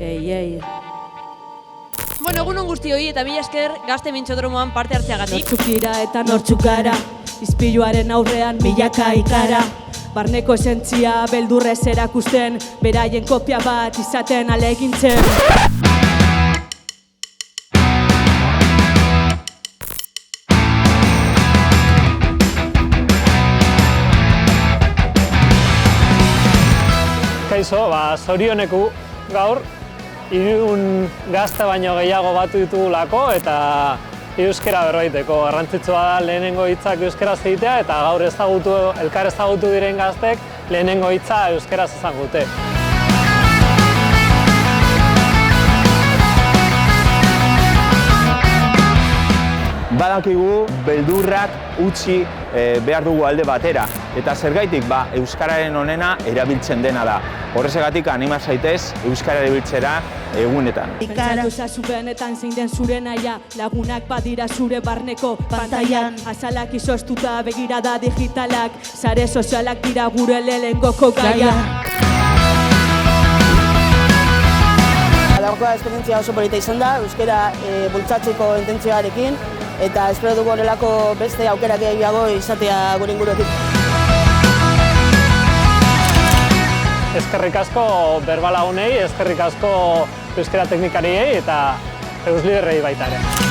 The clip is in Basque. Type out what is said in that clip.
Ei. Bueno, egunon guztioi eta mila esker Gazte Mintxodromoan parte hartzeagatik. Nortzuk dira eta nortzuk gara, ispiluaren aurrean milaka ikara. Barneko esentzia beldurrez erakusten, beraien kopia bat izaten alegintzen. Kaixo, zorioneku gaur, 300 gazte baino gehiago batu ditugulako eta euskara berbaiteko. Garrantzitsua da lehenengo hitzak euskaraz egitea eta gaur elkar ezagutu diren gaztek lehenengo hitza euskaraz ezagute. Badakigu beldurrak utzi behar dugu alde batera. Eta zergaitik, euskararen onena erabiltzen dena da. Horrezagatik anima zaitez euskara erabiltzera egunetan. Pentsatu zazu benetan zein den zure naia, lagunak badira zure barneko pantailan. Azalak izoztuta begirada digitalak, sare sozialak dira gure lehengoko gaia. Gaurkoa esperientzia oso polita izan da, euskara bultzatzeko intentzioarekin, eta espero dugu horrelako beste aukerak gehiago izatea gure inguruekin. Eskerrik asko berbalagunei, eskerrik asko euskara teknikariei eta eusliderrei baita ere.